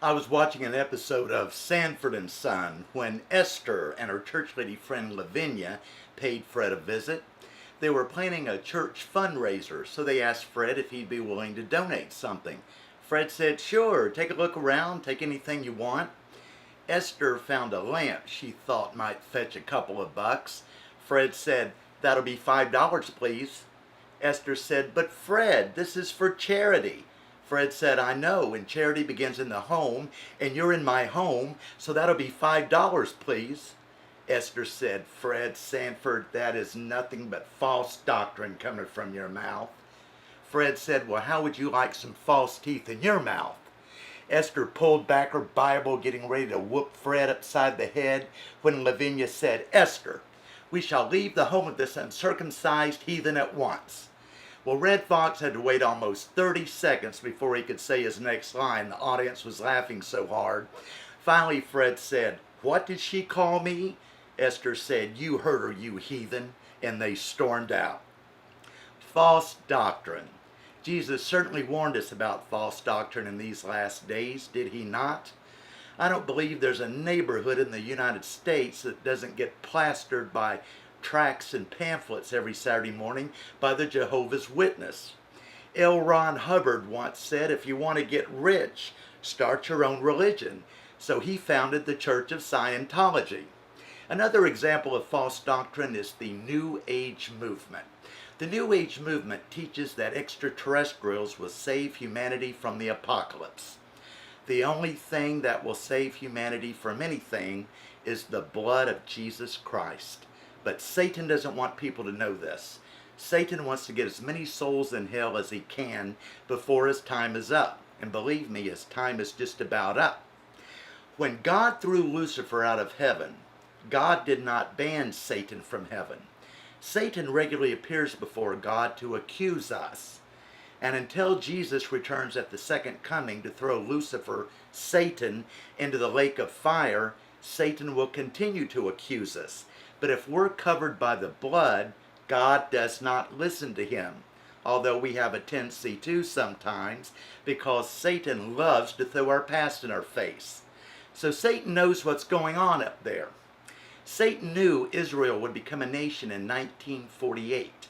I was watching an episode of Sanford and Son when Esther and her church lady friend Lavinia paid Fred a visit. They were planning a church fundraiser, so they asked Fred if he'd be willing to donate something. Fred said, "Sure, take a look around, take anything you want." Esther found a lamp she thought might fetch a couple of bucks. Fred said, "That'll be $5, please." Esther said, "But Fred, this is for charity." Fred said, "I know, and charity begins in the home, and you're in my home, so that'll be $5, please." Esther said, "Fred Sanford, that is nothing but false doctrine coming from your mouth." Fred said, "Well, how would you like some false teeth in your mouth?" Esther pulled back her Bible, getting ready to whoop Fred upside the head, when Lavinia said, "Esther, we shall leave the home of this uncircumcised heathen at once." Well, Red Fox had to wait almost 30 seconds before he could say his next line. The audience was laughing so hard. Finally, Fred said, "What did she call me?" Esther said, "You heard her, you heathen," and they stormed out. False doctrine. Jesus certainly warned us about false doctrine in these last days, did he not? I don't believe there's a neighborhood in the United States that doesn't get plastered by tracts and pamphlets every Saturday morning by the Jehovah's Witness. L. Ron Hubbard once said, "If you want to get rich, start your own religion." So he founded the Church of Scientology. Another example of false doctrine is the New Age movement. The New Age movement teaches that extraterrestrials will save humanity from the apocalypse. The only thing that will save humanity from anything is the blood of Jesus Christ. But Satan doesn't want people to know this. Satan wants to get as many souls in hell as he can before his time is up. And believe me, his time is just about up. When God threw Lucifer out of heaven, God did not ban Satan from heaven. Satan regularly appears before God to accuse us. And until Jesus returns at the second coming to throw Lucifer, Satan, into the lake of fire, Satan will continue to accuse us. But if we're covered by the blood, God does not listen to him. Although we have a tendency to sometimes, because Satan loves to throw our past in our face. So Satan knows what's going on up there. Satan knew Israel would become a nation in 1948.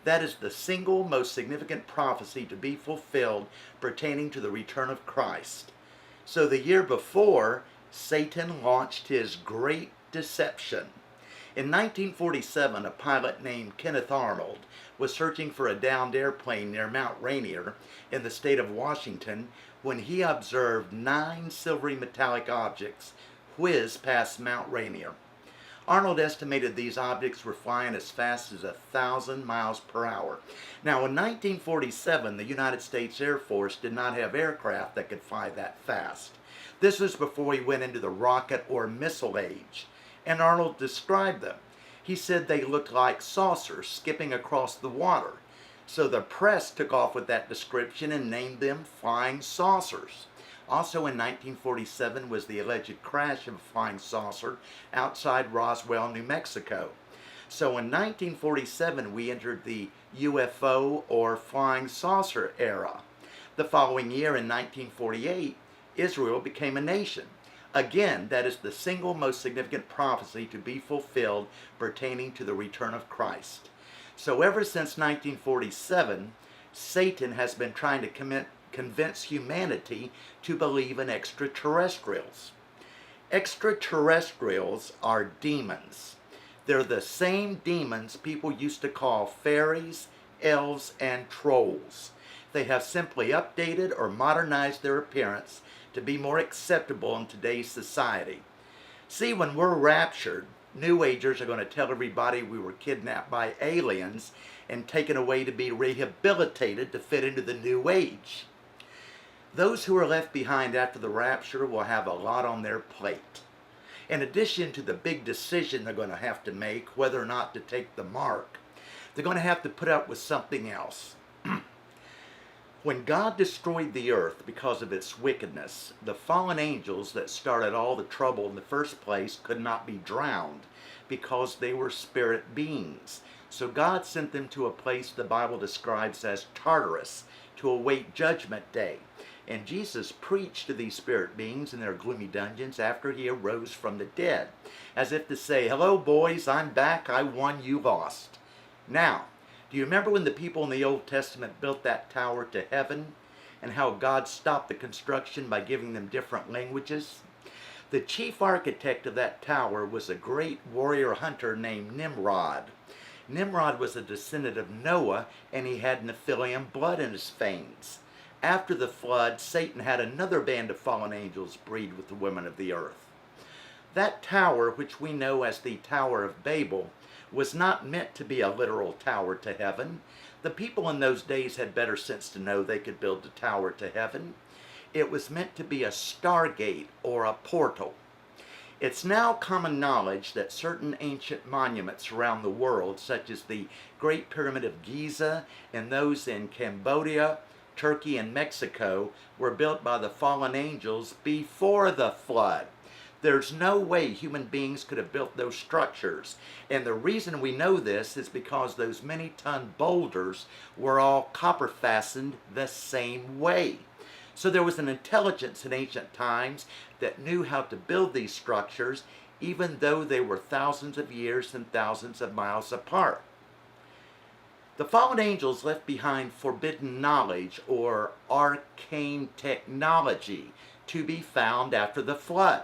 That is the single most significant prophecy to be fulfilled pertaining to the return of Christ. So the year before, Satan launched his great deception. In 1947, a pilot named Kenneth Arnold was searching for a downed airplane near Mount Rainier in the state of Washington when he observed 9 silvery metallic objects whiz past Mount Rainier. Arnold estimated these objects were flying as fast as 1,000 miles per hour. Now, in 1947, the United States Air Force did not have aircraft that could fly that fast. This was before we went into the rocket or missile age. And Arnold described them. He said they looked like saucers skipping across the water. So the press took off with that description and named them flying saucers. Also in 1947 was the alleged crash of a flying saucer outside Roswell, New Mexico. So in 1947 we entered the UFO or flying saucer era. The following year in 1948, Israel became a nation. Again, that is the single most significant prophecy to be fulfilled pertaining to the return of Christ. So ever since 1947, Satan has been trying to convince humanity to believe in extraterrestrials. Extraterrestrials are demons. They're the same demons people used to call fairies, elves, and trolls. They have simply updated or modernized their appearance to be more acceptable in today's society. See, when we're raptured, New Agers are going to tell everybody we were kidnapped by aliens and taken away to be rehabilitated to fit into the New Age. Those who are left behind after the rapture will have a lot on their plate. In addition to the big decision they're going to have to make whether or not to take the mark, they're going to have to put up with something else. When God destroyed the earth because of its wickedness, the fallen angels that started all the trouble in the first place could not be drowned because they were spirit beings. So God sent them to a place the Bible describes as Tartarus to await judgment day. And Jesus preached to these spirit beings in their gloomy dungeons after he arose from the dead, as if to say, "Hello, boys, I'm back. I won, you lost." Now, do you remember when the people in the Old Testament built that tower to heaven, and how God stopped the construction by giving them different languages? The chief architect of that tower was a great warrior hunter named Nimrod. Nimrod was a descendant of Noah, and he had Nephilim blood in his veins. After the flood, Satan had another band of fallen angels breed with the women of the earth. That tower, which we know as the Tower of Babel, was not meant to be a literal tower to heaven. The people in those days had better sense to know they could build a tower to heaven. It was meant to be a stargate or a portal. It's now common knowledge that certain ancient monuments around the world, such as the Great Pyramid of Giza and those in Cambodia, Turkey, and Mexico, were built by the fallen angels before the flood. There's no way human beings could have built those structures. And the reason we know this is because those many-ton boulders were all copper fastened the same way. So there was an intelligence in ancient times that knew how to build these structures, even though they were thousands of years and thousands of miles apart. The fallen angels left behind forbidden knowledge or arcane technology to be found after the flood.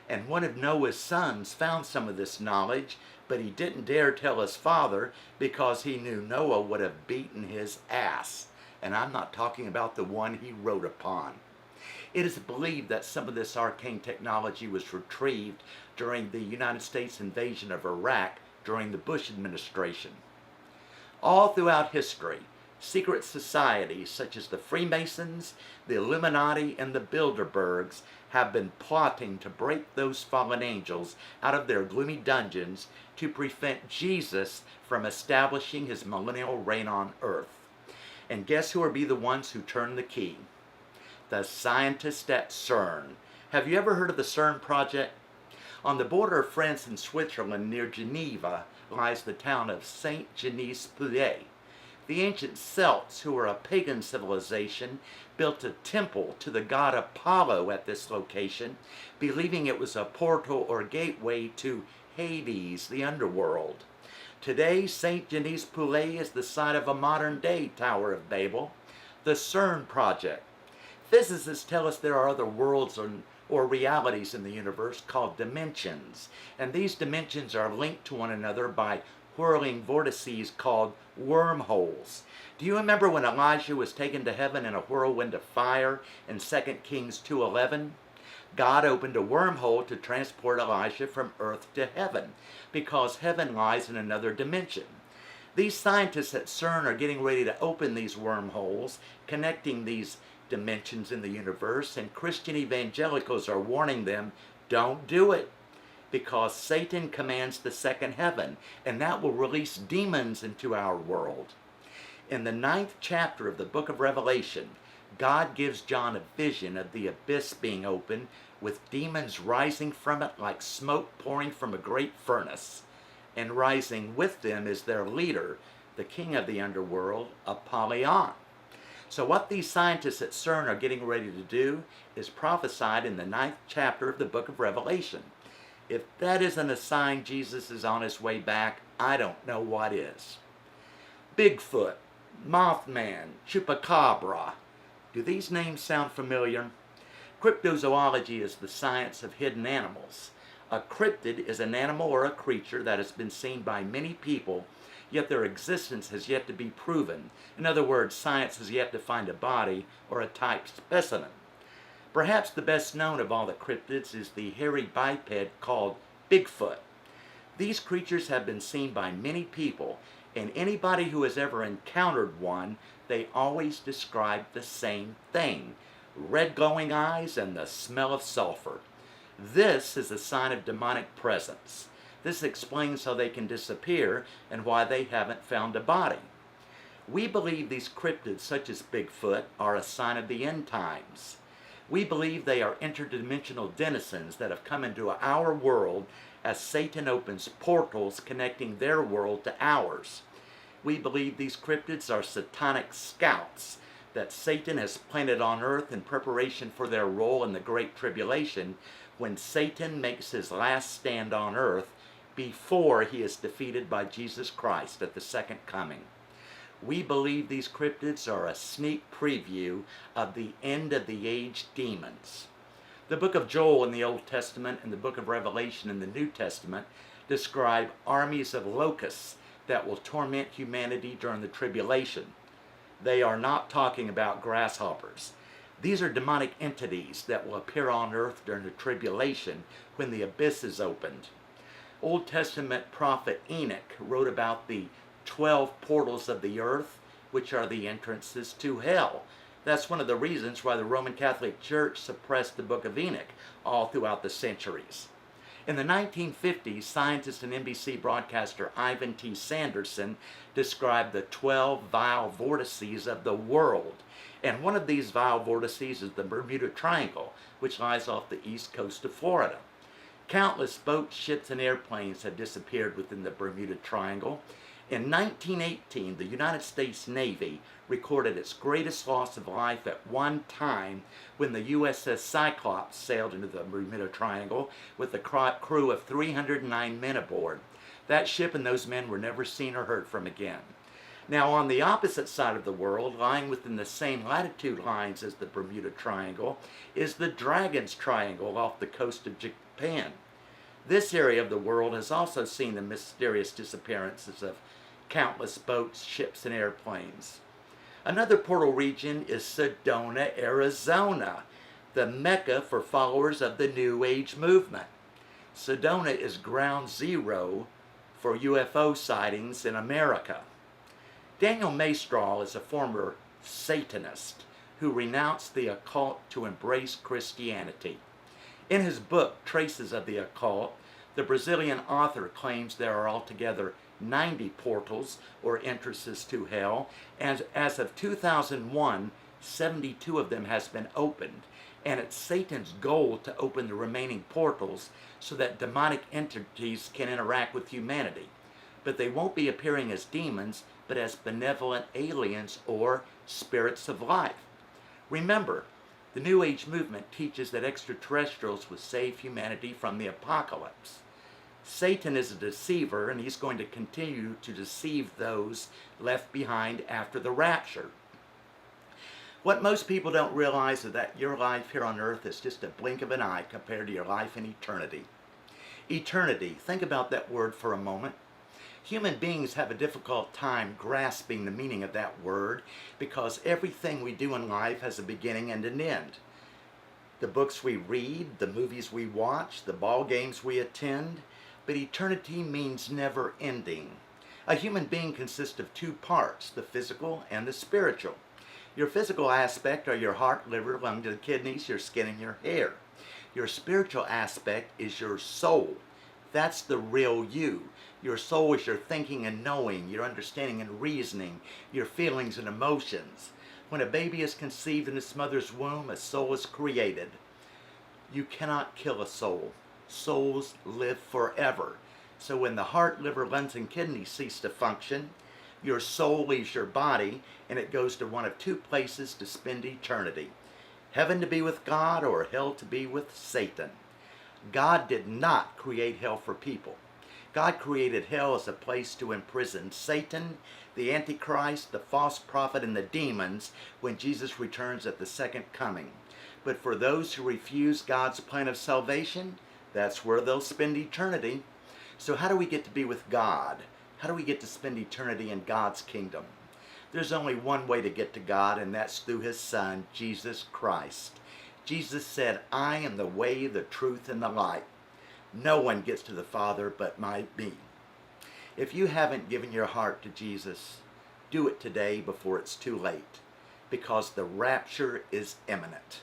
And one of Noah's sons found some of this knowledge, but he didn't dare tell his father because he knew Noah would have beaten his ass. And I'm not talking about the one he rode upon. It is believed that some of this arcane technology was retrieved during the United States invasion of Iraq during the Bush administration. All throughout history, secret societies such as the Freemasons, the Illuminati, and the Bilderbergs have been plotting to break those fallen angels out of their gloomy dungeons to prevent Jesus from establishing his millennial reign on earth. And guess who will be the ones who turn the key? The scientists at CERN. Have you ever heard of the CERN project? On the border of France and Switzerland near Geneva lies the town of Saint-Genis-Poulet. The ancient Celts, who were a pagan civilization, built a temple to the god Apollo at this location, believing it was a portal or gateway to Hades, the underworld. Today, Saint-Genis-Poulet is the site of a modern-day Tower of Babel, the CERN project. Physicists tell us there are other worlds or realities in the universe called dimensions, and these dimensions are linked to one another by whirling vortices called wormholes. Do you remember when Elijah was taken to heaven in a whirlwind of fire in 2 Kings 2:11? God opened a wormhole to transport Elijah from earth to heaven, because heaven lies in another dimension. These scientists at CERN are getting ready to open these wormholes, connecting these dimensions in the universe, and Christian evangelicals are warning them, don't do it, because Satan commands the second heaven, and that will release demons into our world. In the 9th chapter of the book of Revelation, God gives John a vision of the abyss being opened, with demons rising from it like smoke pouring from a great furnace. And rising with them is their leader, the king of the underworld, Apollyon. So what these scientists at CERN are getting ready to do is prophesied in the 9th chapter of the book of Revelation. If that isn't a sign Jesus is on his way back, I don't know what is. Bigfoot, Mothman, Chupacabra. Do these names sound familiar? Cryptozoology is the science of hidden animals. A cryptid is an animal or a creature that has been seen by many people, yet their existence has yet to be proven. In other words, science has yet to find a body or a type specimen. Perhaps the best known of all the cryptids is the hairy biped called Bigfoot. These creatures have been seen by many people, and anybody who has ever encountered one, they always describe the same thing: red glowing eyes and the smell of sulfur. This is a sign of demonic presence. This explains how they can disappear and why they haven't found a body. We believe these cryptids, such as Bigfoot, are a sign of the end times. We believe they are interdimensional denizens that have come into our world as Satan opens portals connecting their world to ours. We believe these cryptids are satanic scouts that Satan has planted on earth in preparation for their role in the Great Tribulation, when Satan makes his last stand on earth before he is defeated by Jesus Christ at the second coming. We believe these cryptids are a sneak preview of the end of the age demons. The book of Joel in the Old Testament and the book of Revelation in the New Testament describe armies of locusts that will torment humanity during the tribulation. They are not talking about grasshoppers. These are demonic entities that will appear on earth during the tribulation when the abyss is opened. Old Testament prophet Enoch wrote about the 12 portals of the earth, which are the entrances to hell. That's one of the reasons why the Roman Catholic Church suppressed the book of Enoch all throughout the centuries. In the 1950s, scientist and NBC broadcaster Ivan T. Sanderson described the 12 vile vortices of the world. And one of these vile vortices is the Bermuda Triangle, which lies off the east coast of Florida. Countless boats, ships, and airplanes have disappeared within the Bermuda Triangle. In 1918, the United States Navy recorded its greatest loss of life at one time when the USS Cyclops sailed into the Bermuda Triangle with a crew of 309 men aboard. That ship and those men were never seen or heard from again. Now, on the opposite side of the world, lying within the same latitude lines as the Bermuda Triangle, is the Dragon's Triangle off the coast of Japan. This area of the world has also seen the mysterious disappearances of countless boats, ships, and airplanes. Another portal region is Sedona, Arizona, the mecca for followers of the New Age movement. Sedona is ground zero for UFO sightings in America. Daniel Maystraw is a former Satanist who renounced the occult to embrace Christianity. In his book, Traces of the Occult, the Brazilian author claims there are altogether 90 portals or entrances to hell, and as of 2001, 72 of them has been opened, and it's Satan's goal to open the remaining portals so that demonic entities can interact with humanity. But they won't be appearing as demons, but as benevolent aliens or spirits of life. Remember, the New Age movement teaches that extraterrestrials will save humanity from the apocalypse. Satan is a deceiver, and he's going to continue to deceive those left behind after the rapture. What most people don't realize is that your life here on earth is just a blink of an eye compared to your life in eternity. Eternity, think about that word for a moment. Human beings have a difficult time grasping the meaning of that word because everything we do in life has a beginning and an end. The books we read, the movies we watch, the ball games we attend, but eternity means never ending. A human being consists of two parts, the physical and the spiritual. Your physical aspect are your heart, liver, lungs, and kidneys, your skin, and your hair. Your spiritual aspect is your soul. That's the real you. Your soul is your thinking and knowing, your understanding and reasoning, your feelings and emotions. When a baby is conceived in its mother's womb, a soul is created. You cannot kill a soul. Souls live forever. So when the heart, liver, lungs, and kidneys cease to function, your soul leaves your body and it goes to one of two places to spend eternity. Heaven to be with God or hell to be with Satan. God did not create hell for people. God created hell as a place to imprison Satan, the Antichrist, the false prophet, and the demons when Jesus returns at the second coming. But for those who refuse God's plan of salvation, that's where they'll spend eternity. So how do we get to be with God? How do we get to spend eternity in God's kingdom? There's only one way to get to God, and that's through His Son, Jesus Christ. Jesus said, I am the way, the truth, and the light. No one gets to the Father but by me. If you haven't given your heart to Jesus, do it today before it's too late, because the rapture is imminent.